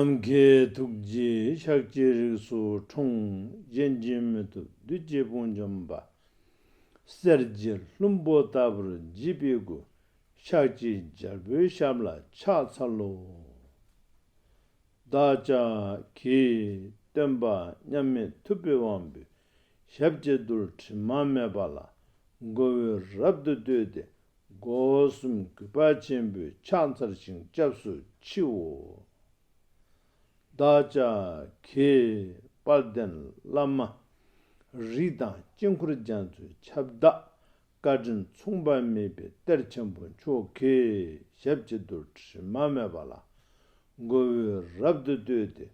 남계 tukji shakjirisu chung yenjimitu dujibun jamba serjir lumbo tabur jibigu shakji jarbu shamla cha tsalo daja ki temba nyame tupiwambi shabjedur chimame bala gowe rabdu dode gosum kupachimbi chansarshin japsu chiwo 다자 개 발된 라마 리다 징쿠르잔주 찹다 가진 총반메베 때르첨본 조개 샵지도 마메발라 고 랍드드데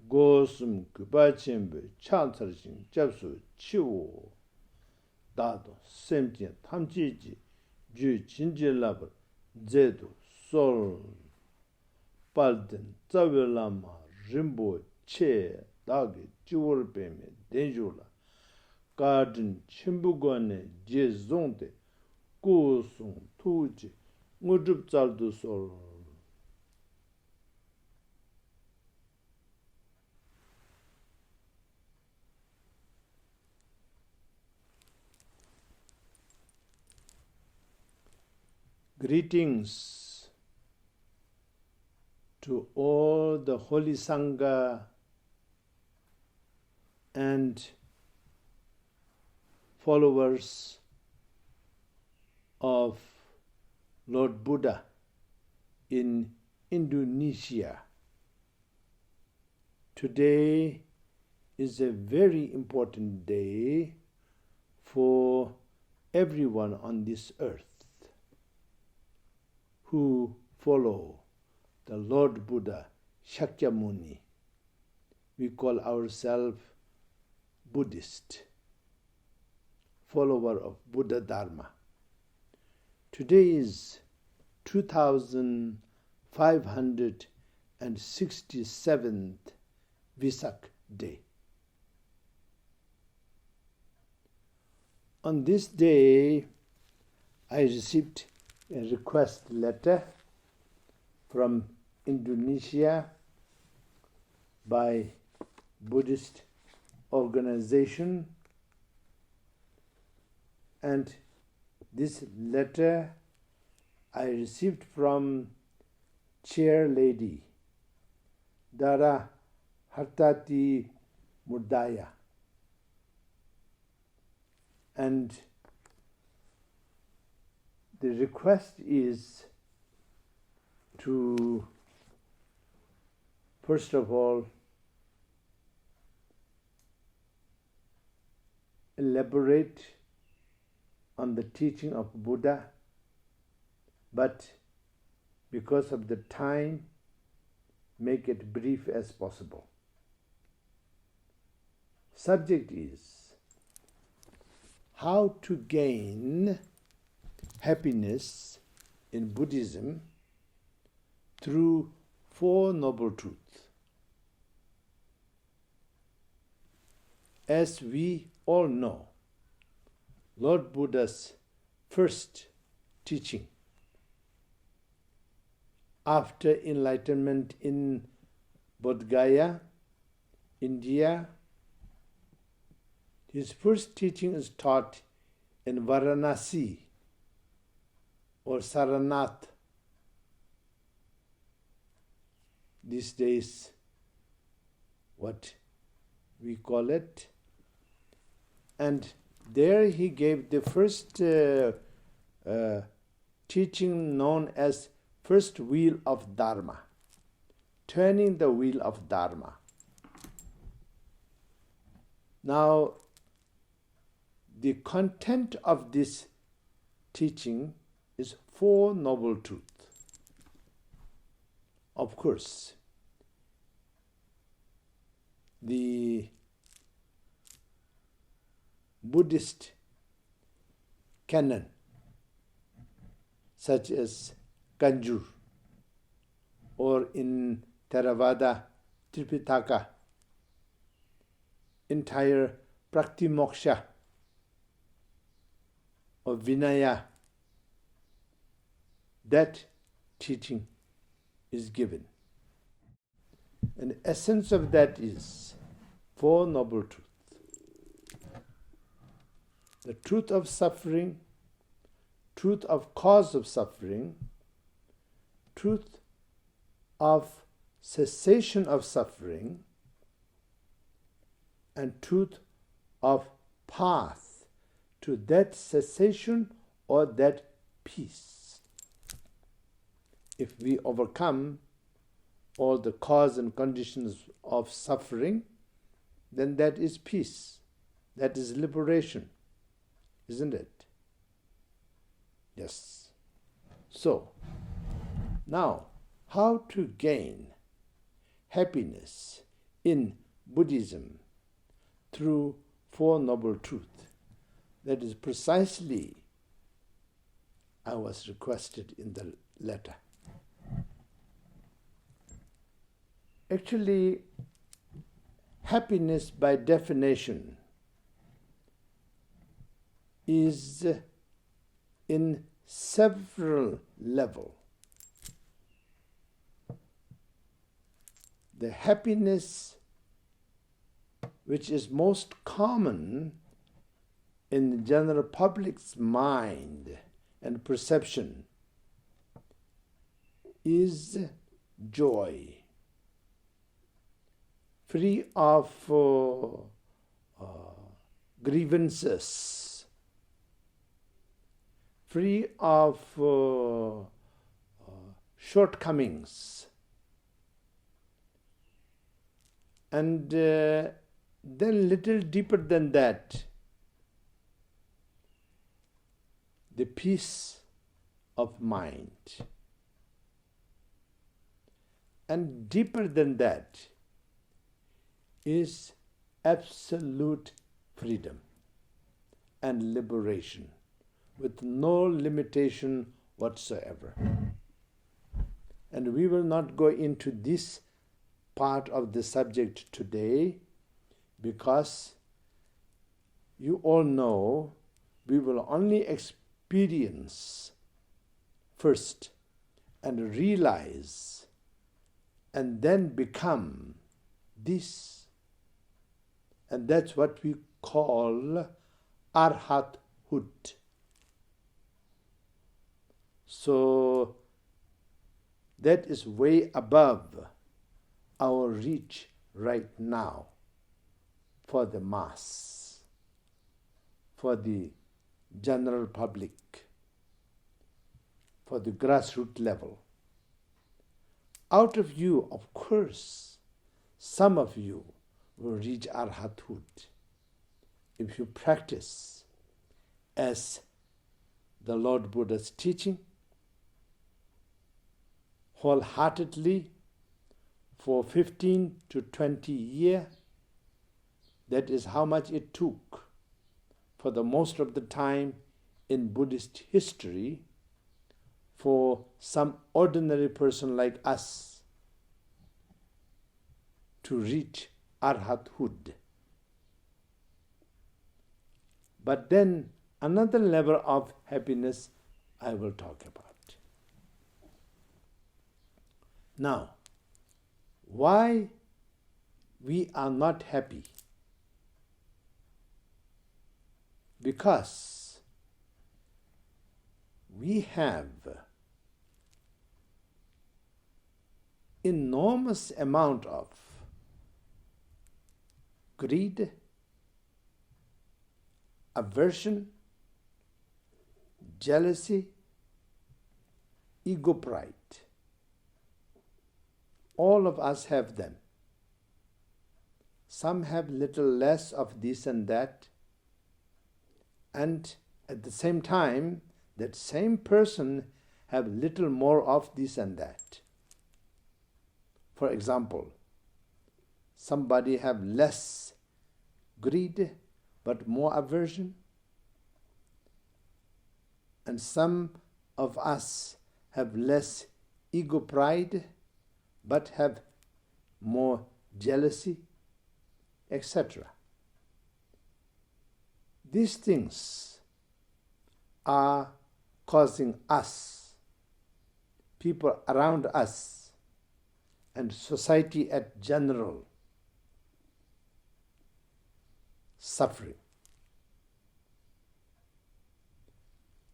고슴 그바침베 찬서신 잡수 치우 다도 셈지 탐지지 주 진질라버 제도 솔 발된 자벨라마 rimbo che dagi chiwar peme denjula garden chimbugwane je zongde go song tuji ngudrup zaldu sol Greetings to all the Holy Sangha and followers of Lord Buddha in Indonesia. Today is a very important day for everyone on this earth who follow the Lord Buddha Shakyamuni. We call ourselves Buddhist, follower of Buddha Dharma. Today is 2567th Waisak day. On this day, I received a request letter from Indonesia by Buddhist organization, and this letter I received from Chair Lady Dara Hartati Murdaya, and the request is to, first of all, elaborate on the teaching of Buddha, but because of the time, make it brief as possible. Subject is how to gain happiness in Buddhism through Four Noble Truths. As we all know, Lord Buddha's first teaching after enlightenment in Bodh Gaya, India, his first teaching is taught in Varanasi or Saranath. These days, what we call it. And there he gave the first teaching known as first wheel of Dharma, turning the wheel of Dharma. Now, the content of this teaching is Four Noble Truths. Of course, the Buddhist canon, such as Kanjur, or in Theravada Tripitaka, entire Praktimoksha or Vinaya, that teaching is given. And the essence of that is Four Noble Truths. The truth of suffering, truth of cause of suffering, truth of cessation of suffering, and truth of path to that cessation or that peace. If we overcome all the cause and conditions of suffering, then that is peace. That is liberation. Isn't it? Yes. So, now, how to gain happiness in Buddhism through Four Noble Truths? That is precisely I was requested in the letter. Actually, happiness by definition is in several levels. The happiness which is most common in the general public's mind and perception is joy, free of grievances, free of shortcomings. And then little deeper than that, the peace of mind. And deeper than that is absolute freedom and liberation with no limitation whatsoever. And we will not go into this part of the subject today because you all know we will only experience first and realize and then become this. And that's what we call arhathood. So that is way above our reach right now for the mass, for the general public, for the grassroots level. Out of you, of course, some of you will reach arhathood if you practice as the Lord Buddha's teaching wholeheartedly for 15 to 20 years. That is how much it took for the most of the time in Buddhist history for some ordinary person like us to reach arhathood. But then another level of happiness I will talk about. Now, why we are not happy? Because we have enormous amount of greed, aversion, jealousy, ego pride. All of us have them. Some have little less of this and that, and at the same time, that same person have little more of this and that. For example, somebody have less greed but more aversion, and some of us have less ego pride but have more jealousy, etc. These things are causing us, people around us, and society at general suffering.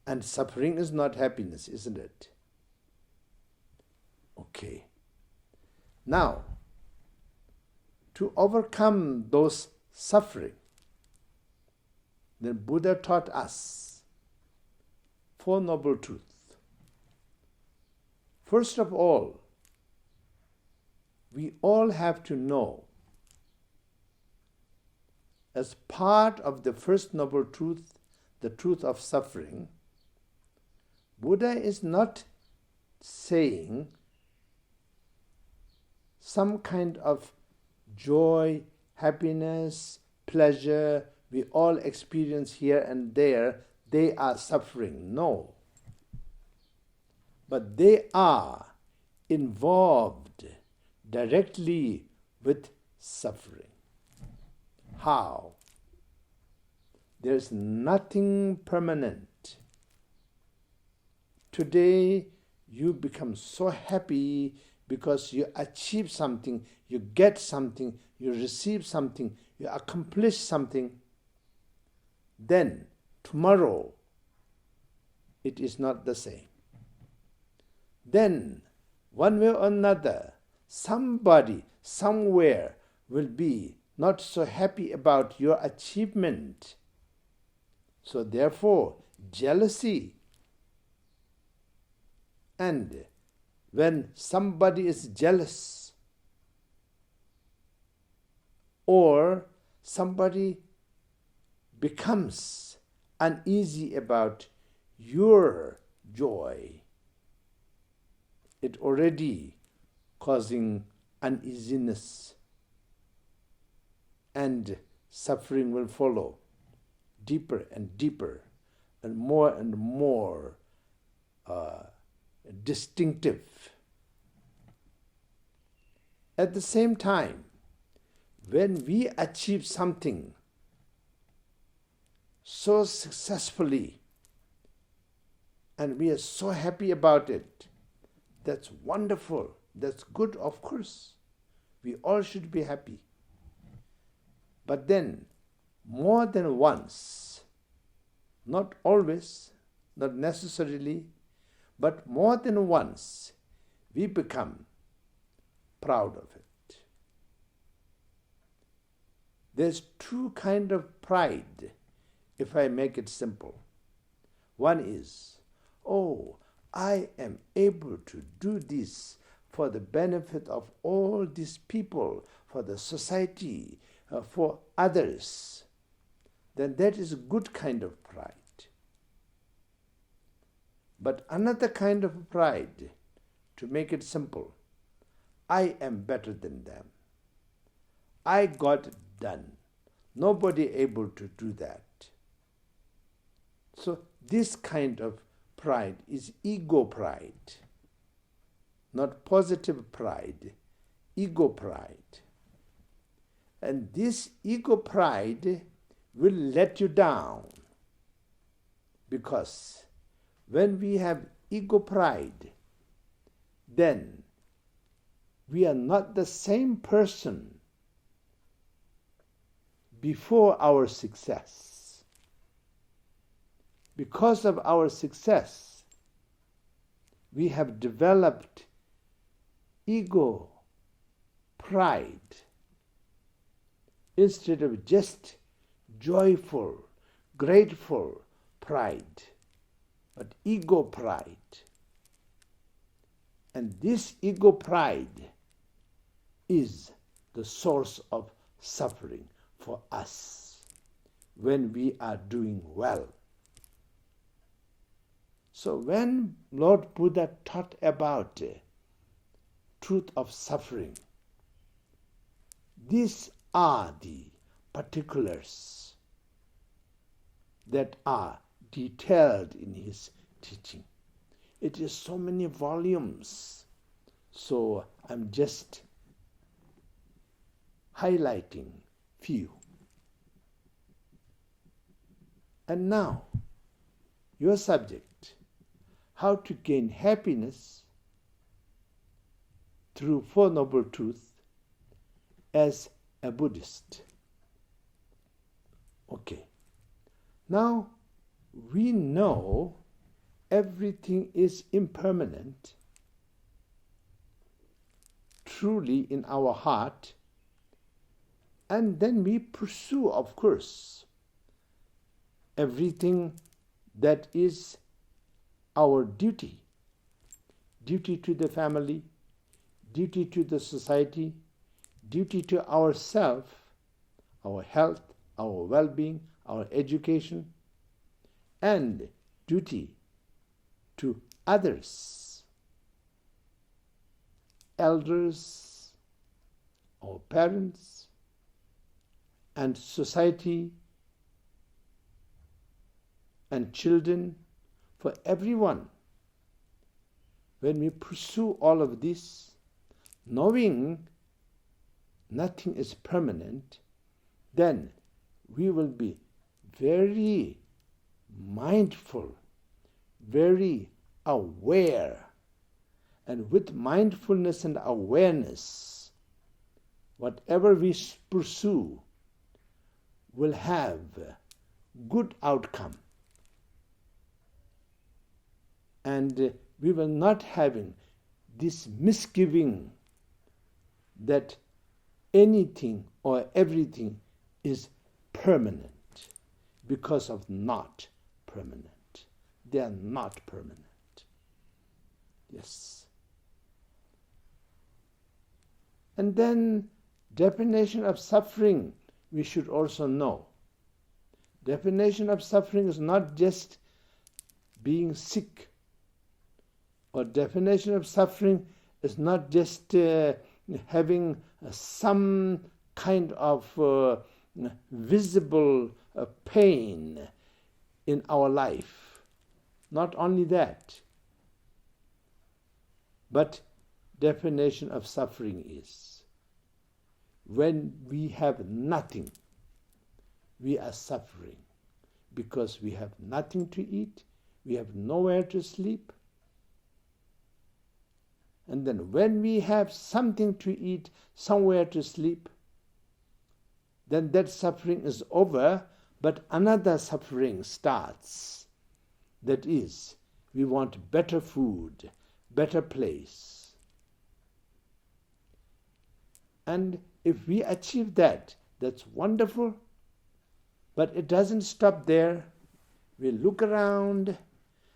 And suffering is not happiness, isn't it? Okay. Now, to overcome those suffering, then Buddha taught us Four Noble Truths. First of all, we all have to know, as part of the first noble truth, the truth of suffering, Buddha is not saying some kind of joy, happiness, pleasure we all experience here and there, they are suffering. No. But they are involved directly with suffering. How? There's nothing permanent. Today, you become so happy because you achieve something, you get something, you receive something, you accomplish something. Then, tomorrow, it is not the same. Then, one way or another, somebody, somewhere will be not so happy about your achievement. So therefore, jealousy. And when somebody is jealous, or somebody becomes uneasy about your joy, it already causing uneasiness, and suffering will follow, deeper and deeper, and more distinctive. At the same time, when we achieve something so successfully, and we are so happy about it, that's wonderful, that's good, of course. We all should be happy. But then, more than once, not always, not necessarily, but more than once, we become proud of it. There's two kinds of pride, if I make it simple. One is, oh, I am able to do this for the benefit of all these people, for the society, for others. Then that is a good kind of pride. But another kind of pride, to make it simple, I am better than them. I got it done. Nobody able to do that. So this kind of pride is ego pride, not positive pride, ego pride. And this ego pride will let you down, because when we have ego pride, then we are not the same person before our success. Because of our success, we have developed ego, pride, instead of just joyful, grateful pride, but ego pride. And this ego pride is the source of suffering for us when we are doing well. So when Lord Buddha taught about truth of suffering, these are the particulars that are detailed in his teaching. It is so many volumes, so I'm just highlighting few. And now, your subject, how to gain happiness through Four Noble Truths as a Buddhist. Okay. Now, we know everything is impermanent, truly in our heart, and then we pursue, of course, everything that is our duty. Duty to the family, duty to the society, duty to ourselves, our health, our well-being, our education, and duty to others, elders, our parents, and society, and children, for everyone. When we pursue all of this, knowing nothing is permanent, then we will be very mindful, very aware. And with mindfulness and awareness, whatever we pursue will have good outcome. And we will not having this misgiving that anything or everything is permanent, because of not permanent. They are not permanent. Yes. And then definition of suffering we should also know. Definition of suffering is not just being sick, or definition of suffering is not just having some kind of visible pain in our life. Not only that, but definition of suffering is when we have nothing, we are suffering because we have nothing to eat, we have nowhere to sleep. And then when we have something to eat, somewhere to sleep, then that suffering is over, but another suffering starts. That is, we want better food, better place. And if we achieve that, that's wonderful, but it doesn't stop there. We look around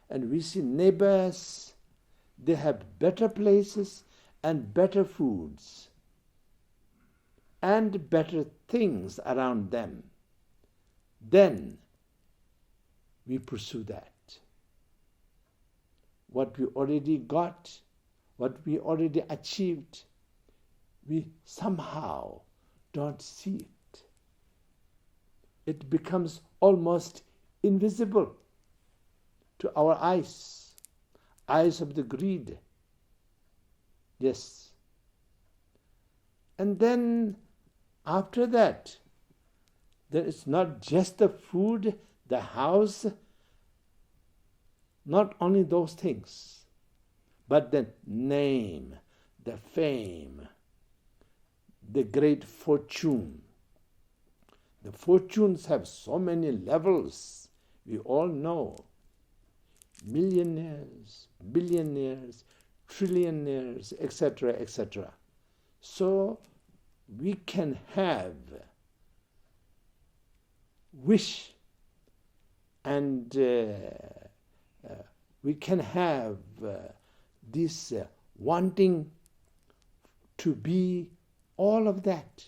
and we see neighbors. They have better places and better foods and better things around them. Then we pursue that. What we already got, what we already achieved, we somehow don't see it. It becomes almost invisible to our eyes of the greed. Yes. And then after that, then it's not just the food, the house, not only those things, but the name, the fame, the great fortune. The fortunes have so many levels, we all know. Millionaires, billionaires, trillionaires, etc., etc. So we can have wish and we can have this wanting to be all of that.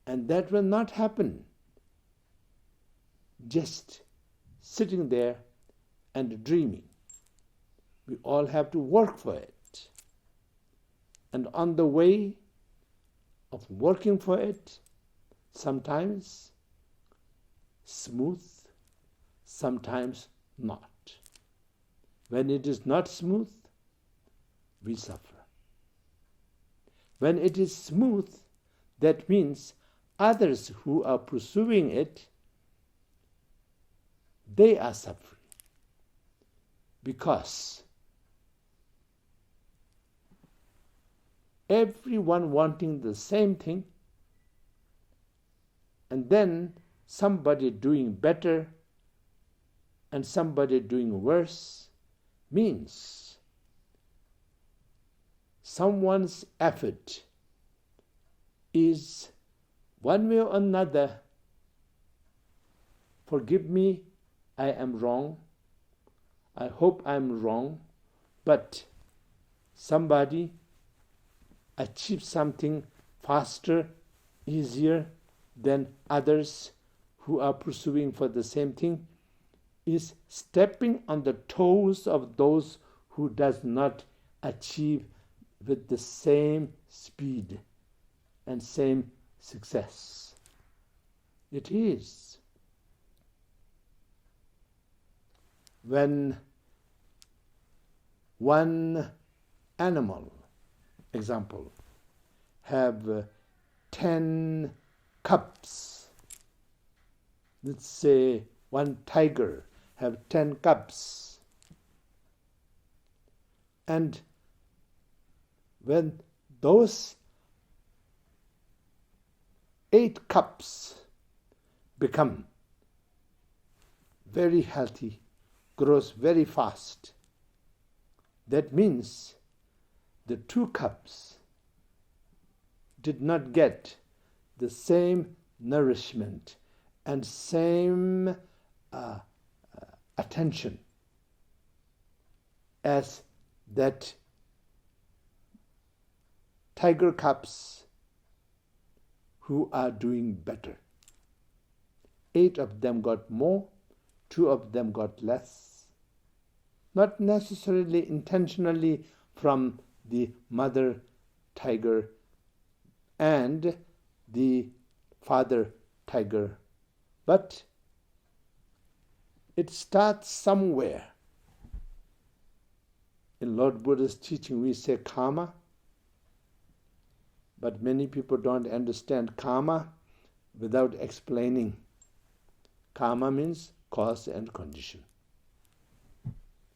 And that will not happen just sitting there and dreaming. We all have to work for it. And on the way of working for it, sometimes smooth, sometimes not. When it is not smooth, we suffer. When it is smooth, that means others who are pursuing it, they are suffering because everyone wanting the same thing, and then somebody doing better and somebody doing worse, means someone's effort is one way or another, forgive me, I am wrong, I hope I'm wrong, but somebody achieves something faster, easier than others who are pursuing for the same thing, is stepping on the toes of those who does not achieve with the same speed and same success. It is. When one animal, example, have 10 cubs, let's say one tiger have 10 cubs, and when those 8 cubs become very healthy, grows very fast, that means the 2 cubs did not get the same nourishment and same attention as that tiger cubs who are doing better. 8 of them got more, 2 of them got less. Not necessarily intentionally from the mother tiger and the father tiger, but it starts somewhere. In Lord Buddha's teaching we say karma, but many people don't understand karma without explaining. Karma means cause and condition.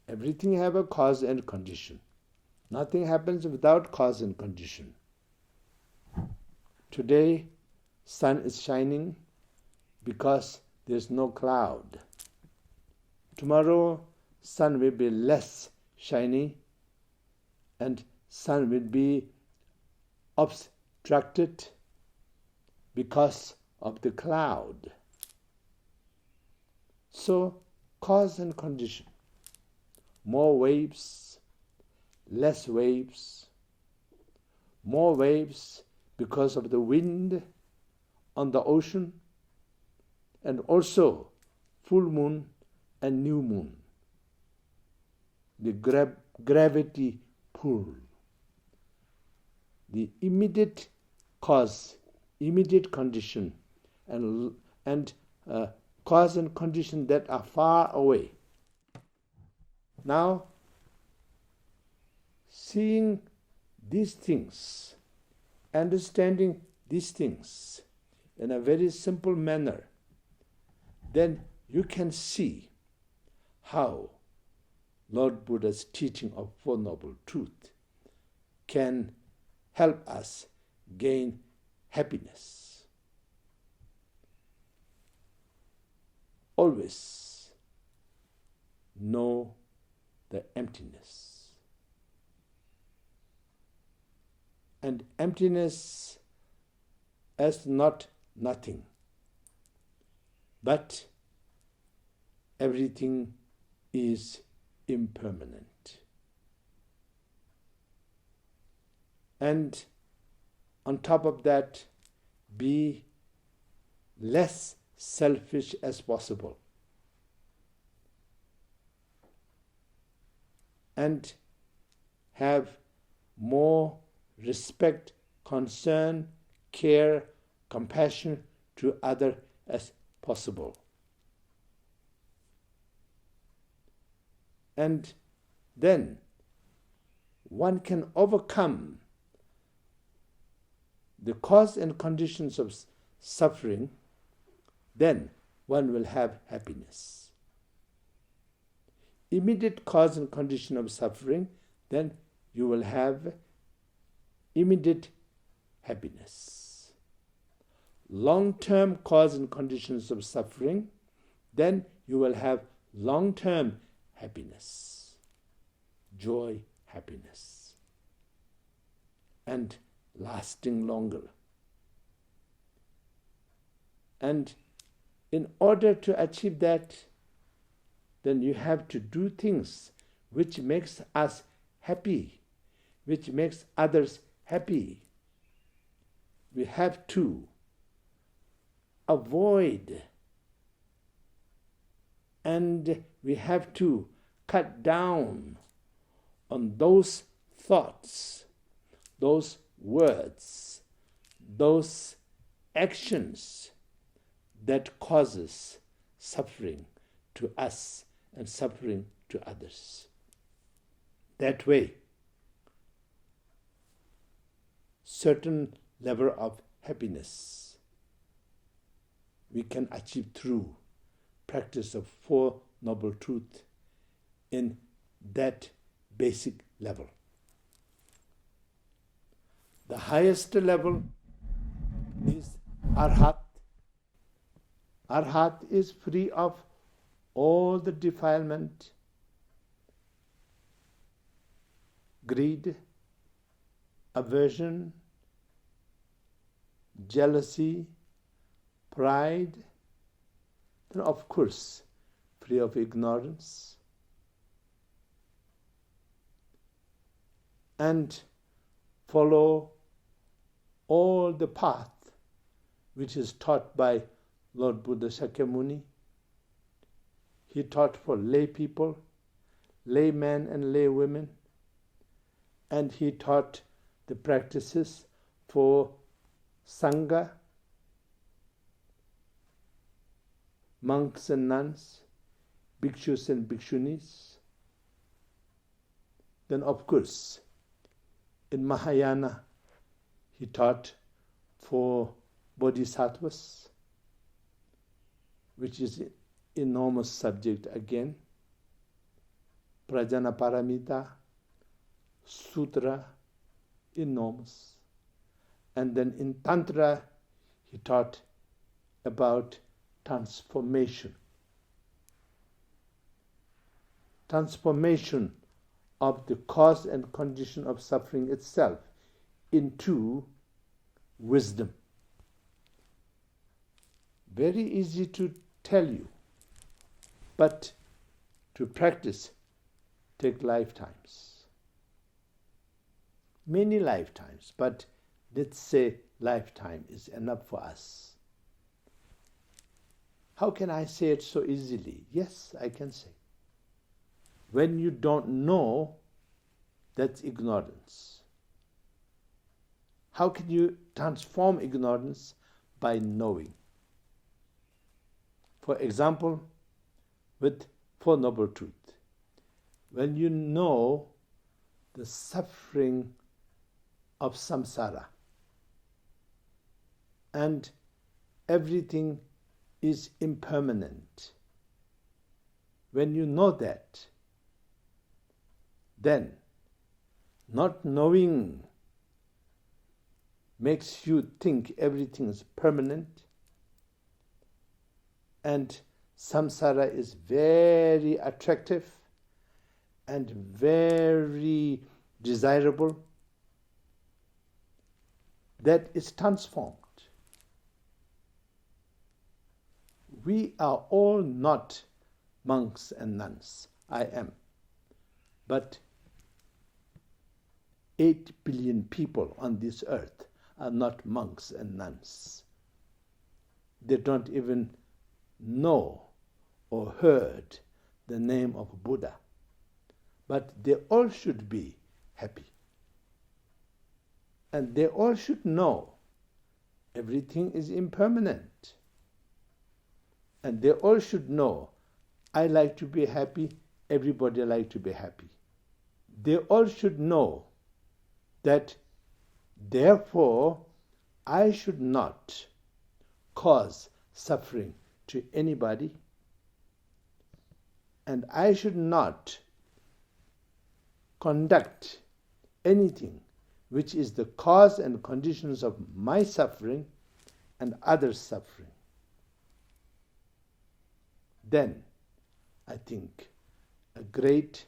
Everything have a cause and condition. Nothing happens without cause and condition. Today, sun is shining because there's no cloud. Tomorrow, sun will be less shiny and sun will be obstructed because of the cloud. So, cause and condition. More waves, less waves, more waves because of the wind on the ocean, and also full moon and new moon. The gravity pull. The immediate cause, immediate condition, and cause and condition that are far away. Now, seeing these things, understanding these things in a very simple manner, then you can see how Lord Buddha's teaching of Four Noble Truths can help us gain happiness. Always know the emptiness. And emptiness as not nothing, but everything is impermanent. And on top of that, be less selfish as possible. And have more respect, concern, care, compassion to others as possible. And then one can overcome the cause and conditions of suffering, then one will have happiness. Immediate cause and condition of suffering, then you will have immediate happiness. Long-term cause and conditions of suffering, then you will have long-term happiness, joy, happiness, and lasting longer. And in order to achieve that, then you have to do things which makes us happy, which makes others happy. We have to avoid and we have to cut down on those thoughts, those words, those actions that causes suffering to us and suffering to others. That way, certain level of happiness we can achieve through practice of Four Noble Truths in that basic level. The highest level is Arhat. Arhat is free of all the defilement, greed, aversion, jealousy, pride, then of course free of ignorance, and follow all the path which is taught by Lord Buddha Shakyamuni. He taught for lay people, laymen and lay women, and he taught the practices for Sangha, monks and nuns, bhikshus and bhikshunis. Then of course, in Mahayana, he taught for bodhisattvas, which is an enormous subject again. Prajna Paramita, Sutra, enormous. And then in Tantra, he taught about transformation. Transformation of the cause and condition of suffering itself into wisdom. Very easy to tell you, but to practice take lifetimes. Many lifetimes, but let's say lifetime is enough for us. How can I say it so easily? Yes, I can say. When you don't know, that's ignorance. How can you transform ignorance? By knowing. For example, with Four Noble Truths, when you know the suffering of samsara and everything is impermanent, when you know that, then not knowing makes you think everything is permanent, and samsara is very attractive and very desirable. That is transformed. We are all not monks and nuns. I am. But 8 billion people on this earth are not monks and nuns. They don't even know or heard the name of Buddha. But they all should be happy. And they all should know everything is impermanent. And they all should know, I like to be happy, everybody like to be happy. They all should know that therefore I should not cause suffering to anybody, and I should not conduct anything which is the cause and conditions of my suffering and others' suffering, then I think a great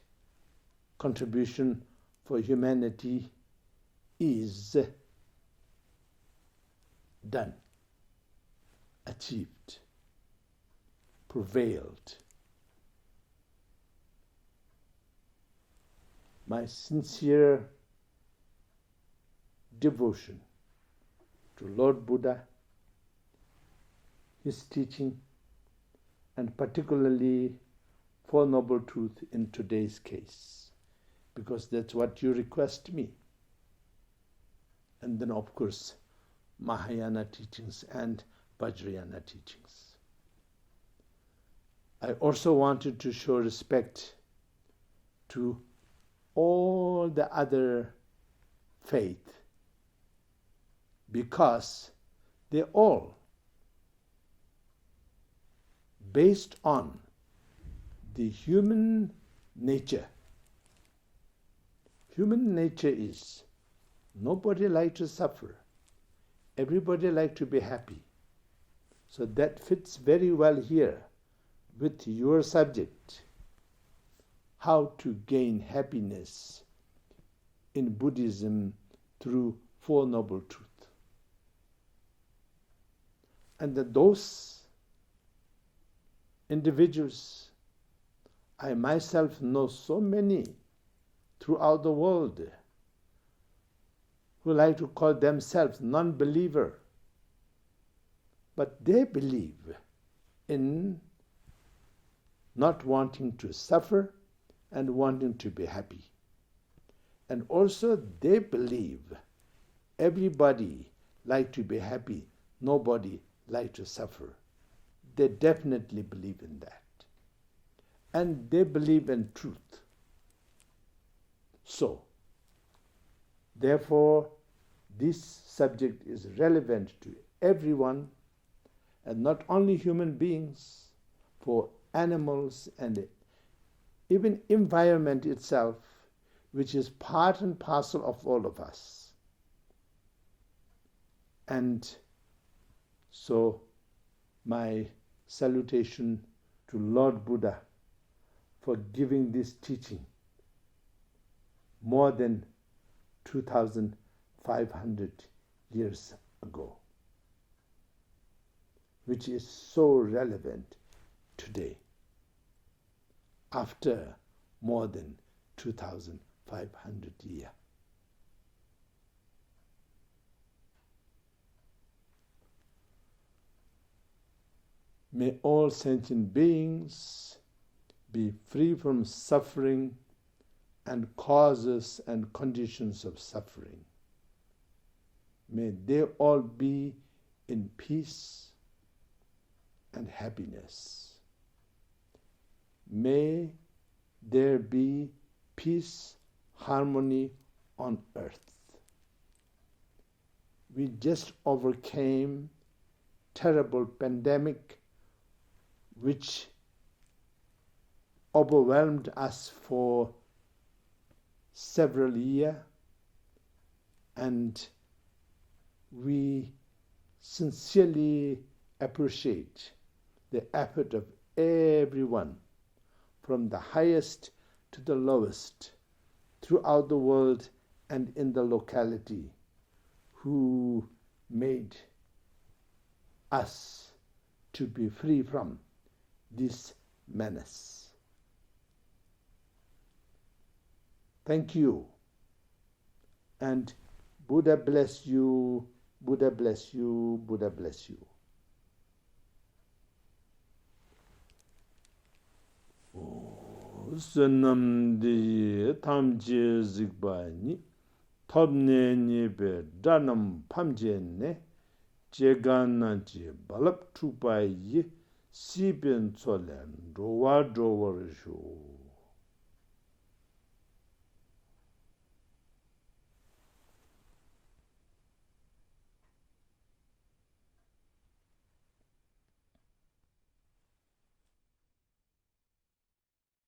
contribution for humanity is done, achieved, prevailed. My sincere devotion to Lord Buddha, his teaching, and particularly Four Noble Truths in today's case, because that's what you request me. And then, of course, Mahayana teachings and Vajrayana teachings. I also wanted to show respect to all the other faith, because they all based on the human nature. Human nature is nobody like to suffer. Everybody like to be happy. So that fits very well here with your subject. How to gain happiness in Buddhism through Four Noble Truths. And that those individuals, I myself know so many throughout the world who like to call themselves non-believer, but they believe in not wanting to suffer and wanting to be happy. And also they believe everybody like to be happy, nobody like to suffer. They definitely believe in that. And they believe in truth. So, therefore, this subject is relevant to everyone, and not only human beings, for animals and even environment itself, which is part and parcel of all of us. And so, my salutation to Lord Buddha for giving this teaching more than 2,500 years ago, which is so relevant today, after more than 2,500 years. May all sentient beings be free from suffering and causes and conditions of suffering. May they all be in peace and happiness. May there be peace, harmony on earth. We just overcame terrible pandemic which overwhelmed us for several years, and we sincerely appreciate the effort of everyone, from the highest to the lowest, throughout the world and in the locality, who made us to be free from this menace. Thank you. And Buddha bless you, Buddha bless you, Buddha bless you. Sanamdi tamje zigbani tobne nibe danam pamjene jegananji balap tubayi siben solen rowa rowa shu.